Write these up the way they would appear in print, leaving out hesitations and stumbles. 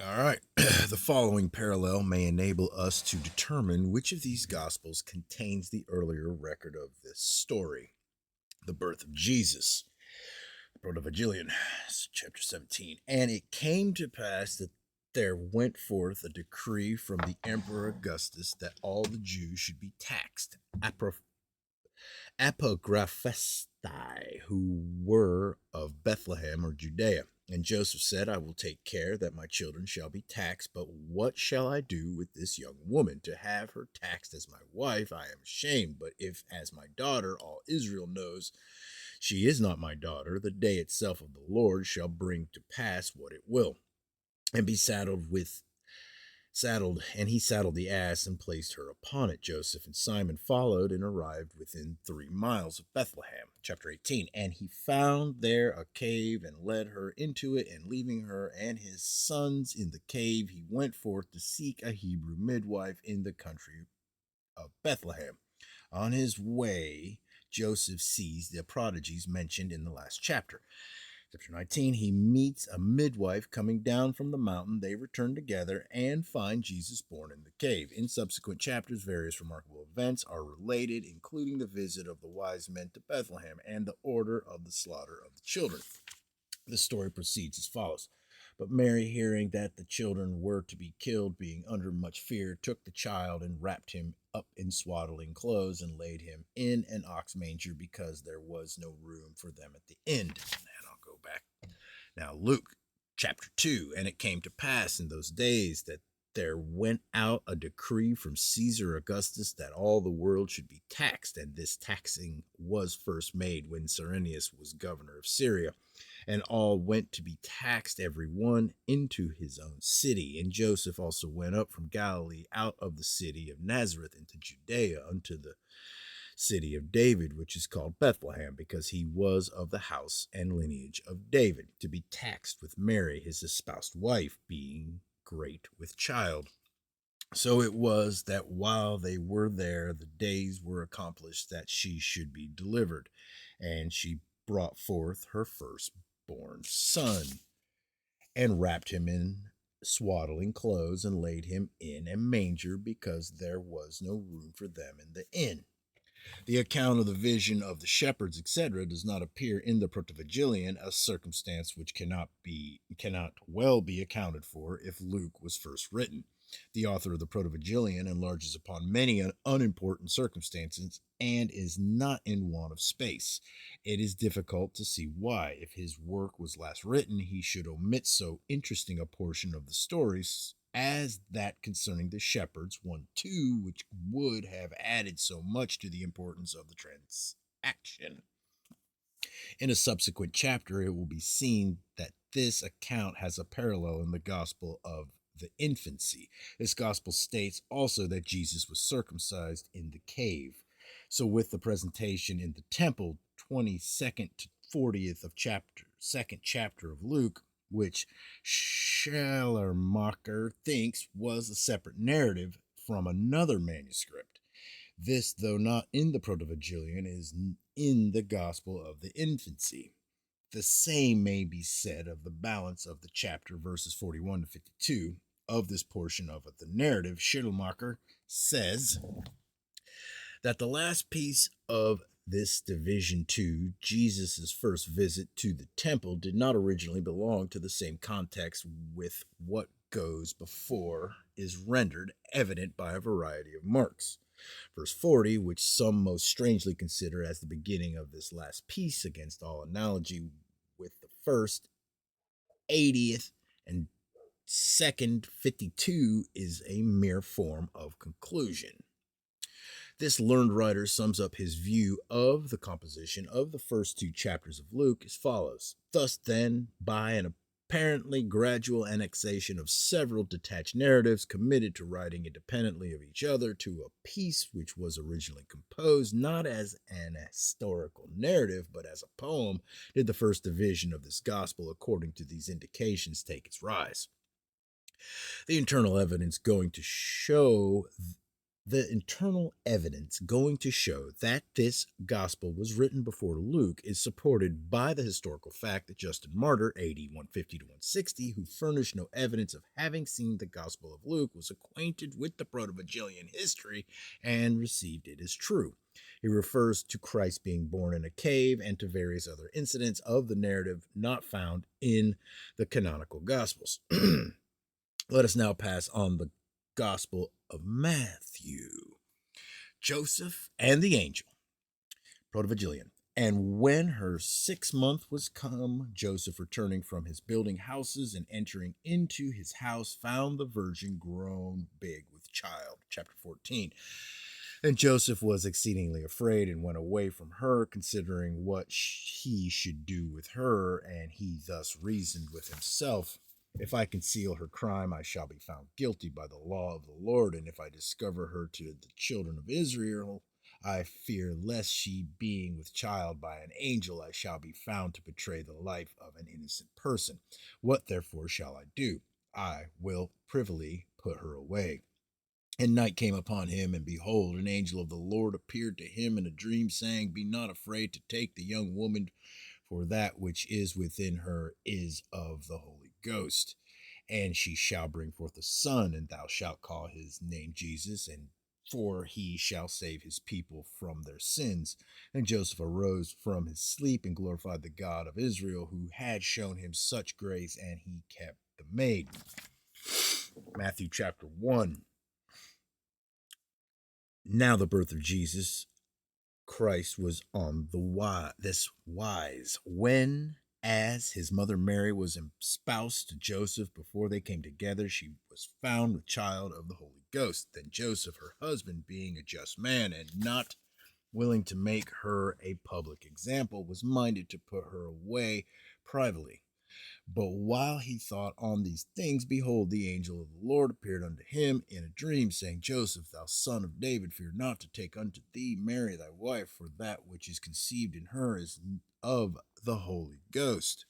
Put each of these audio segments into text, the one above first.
All right. The following parallel may enable us to determine which of these Gospels contains the earlier record of this story. The birth of Jesus, Protevangelion, chapter 17. And it came to pass that there went forth a decree from the Emperor Augustus that all the Jews should be taxed, apographestai, who were of Bethlehem or Judea. And Joseph said, I will take care that my children shall be taxed, but what shall I do with this young woman? To have her taxed as my wife, I am ashamed. But if as my daughter, all Israel knows she is not my daughter, the day itself of the Lord shall bring to pass what it will, and be and he saddled the ass and placed her upon it. Joseph and Simon followed and arrived within 3 miles of Bethlehem. Chapter 18. And he found there a cave and led her into it, and leaving her and his sons in the cave, he went forth to seek a Hebrew midwife in the country of Bethlehem. On his way, Joseph sees the prodigies mentioned in the last chapter. Chapter 19, he meets a midwife coming down from the mountain. They return together and find Jesus born in the cave. In subsequent chapters, various remarkable events are related, including the visit of the wise men to Bethlehem and the order of the slaughter of the children. The story proceeds as follows. But Mary, hearing that the children were to be killed, being under much fear, took the child and wrapped him up in swaddling clothes and laid him in an ox manger because there was no room for them at the inn. And I'll go back. Now, Luke chapter 2. And it came to pass in those days that there went out a decree from Caesar Augustus that all the world should be taxed. And this taxing was first made when Cyrenius was governor of Syria. And all went to be taxed, every one into his own city. And Joseph also went up from Galilee out of the city of Nazareth into Judea unto the city of David, which is called Bethlehem, because he was of the house and lineage of David, to be taxed with Mary, his espoused wife, being great with child. So it was that while they were there, the days were accomplished that she should be delivered. And she brought forth her firstborn son, and wrapped him in swaddling clothes, and laid him in a manger, because there was no room for them in the inn. The account of the vision of the shepherds, etc., does not appear in the Protevangelion, a circumstance which cannot well be accounted for if Luke was first written. The author of the Protevangelion enlarges upon many unimportant circumstances and is not in want of space. It is difficult to see why, if his work was last written, he should omit so interesting a portion of the stories as that concerning the shepherds, 1:2, which would have added so much to the importance of the transaction. In a subsequent chapter, it will be seen that this account has a parallel in the Gospel of the infancy. This Gospel states also that Jesus was circumcised in the cave. So, with the presentation in the temple, 22nd to 40th of second chapter of Luke, which Schellermacher thinks was a separate narrative from another manuscript. This, though not in the Protevangelion, is in the Gospel of the infancy. The same may be said of the balance of the chapter, verses 41 to 52, of this portion of the narrative. Schittelmacher says that the last piece of this division 2, Jesus' first visit to the temple, did not originally belong to the same context with what goes before, is rendered evident by a variety of marks. Verse 40, which some most strangely consider as the beginning of this last piece, against all analogy with the first, 80th, and second, 52, is a mere form of conclusion. This learned writer sums up his view of the composition of the first 2 chapters of Luke as follows. Thus, then, by an apparently gradual annexation of several detached narratives committed to writing independently of each other to a piece which was originally composed not as an historical narrative but as a poem, did the first division of this gospel, according to these indications, take its rise. The internal evidence going to show The internal evidence going to show that this gospel was written before Luke is supported by the historical fact that Justin Martyr, AD 150 to 160, who furnished no evidence of having seen the Gospel of Luke, was acquainted with the Protovangelian history and received it as true. He refers to Christ being born in a cave and to various other incidents of the narrative not found in the canonical Gospels. Let us now pass on the Gospel of Matthew. Joseph and the angel, Protovangelion. And when her 6th month was come, Joseph, returning from his building houses and entering into his house, found the virgin grown big with child. Chapter 14. And Joseph was exceedingly afraid and went away from her, considering what he should do with her. And he thus reasoned with himself: if I conceal her crime, I shall be found guilty by the law of the Lord. And if I discover her to the children of Israel, I fear lest she, being with child by an angel, I shall be found to betray the life of an innocent person. What therefore shall I do? I will privily put her away. And night came upon him, and behold, an angel of the Lord appeared to him in a dream, saying, Be not afraid to take the young woman, for that which is within her is of the Holy Ghost. And she shall bring forth a son, and thou shalt call his name Jesus, and for he shall save his people from their sins. And Joseph arose from his sleep and glorified the God of Israel, who had shown him such grace, and he kept the maid. Matthew chapter 1. Now the birth of Jesus Christ was on this wise, when, as his mother Mary was espoused to Joseph, before they came together, she was found with child of the Holy Ghost. Then Joseph, her husband, being a just man and not willing to make her a public example, was minded to put her away privately. But while he thought on these things, behold, the angel of the Lord appeared unto him in a dream, saying, Joseph, thou son of David, fear not to take unto thee Mary thy wife, for that which is conceived in her is of the Holy Ghost.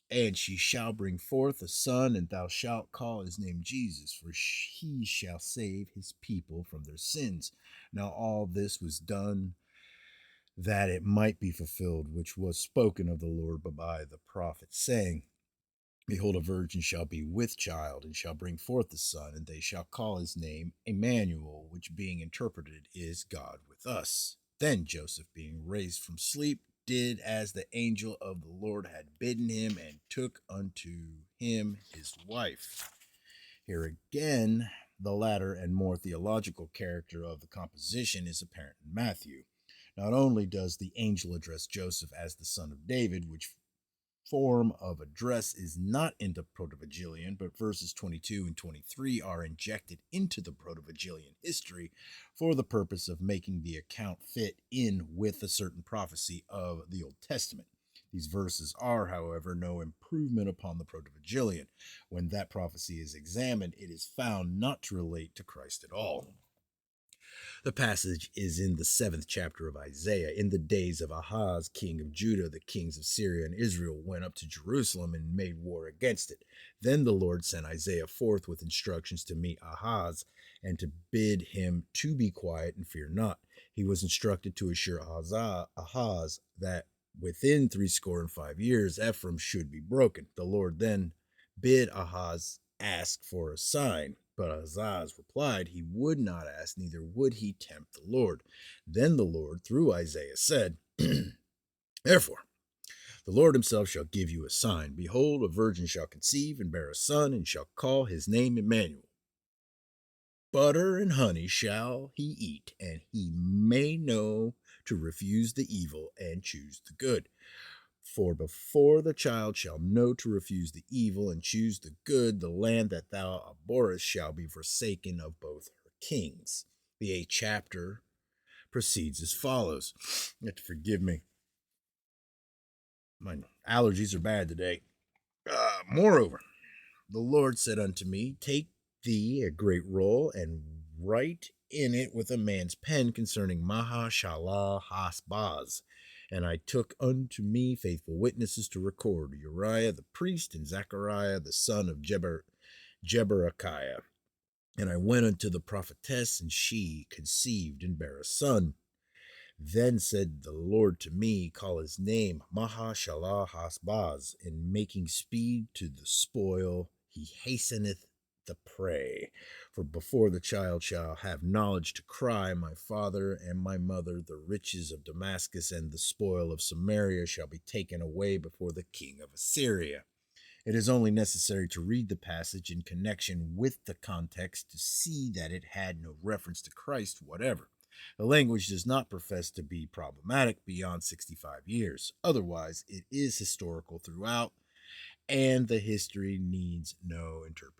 And she shall bring forth a son, and thou shalt call his name Jesus, for he shall save his people from their sins. Now all this was done that it might be fulfilled, which was spoken of the Lord by the prophet, saying, Behold, a virgin shall be with child, and shall bring forth a son, and they shall call his name Emmanuel, which being interpreted is God with us. Then Joseph, being raised from sleep, did as the angel of the Lord had bidden him, and took unto him his wife. Here again, the latter and more theological character of the composition is apparent in Matthew. Not only does the angel address Joseph as the son of David, which form of address is not in the Protovangelion, but verses 22 and 23 are injected into the Protovangelion history for the purpose of making the account fit in with a certain prophecy of the Old Testament. These verses are, however, no improvement upon the Protovangelion. When that prophecy is examined, it is found not to relate to Christ at all. The passage is in the 7th chapter of Isaiah. In the days of Ahaz, king of Judah, the kings of Syria and Israel went up to Jerusalem and made war against it. Then the Lord sent Isaiah forth with instructions to meet Ahaz and to bid him to be quiet and fear not. He was instructed to assure Ahaz that within 65 years Ephraim should be broken. The Lord then bid Ahaz ask for a sign. But Ahaz replied, he would not ask, neither would he tempt the Lord. Then the Lord, through Isaiah, said, Therefore, the Lord himself shall give you a sign. Behold, a virgin shall conceive and bear a son, and shall call his name Emmanuel. Butter and honey shall he eat, and he may know to refuse the evil and choose the good. For before the child shall know to refuse the evil and choose the good, the land that thou abhorrest shall be forsaken of both her kings. The 8th chapter proceeds as follows. You have to forgive me. My allergies are bad today. Moreover, the Lord said unto me, Take thee a great roll, and write in it with a man's pen concerning Mahashalal-Hash-Baz. And I took unto me faithful witnesses to record, Uriah the priest and Zechariah the son of Jeberechiah. And I went unto the prophetess, and she conceived and bare a son. Then said the Lord to me, call his name Mahashalahasbaz, in making speed to the spoil, he hasteneth the prey. For before the child shall have knowledge to cry, my father and my mother, the riches of Damascus and the spoil of Samaria shall be taken away before the king of Assyria. It is only necessary to read the passage in connection with the context to see that it had no reference to Christ whatever. The language does not profess to be problematic beyond 65 years. Otherwise, it is historical throughout, and the history needs no interpretation.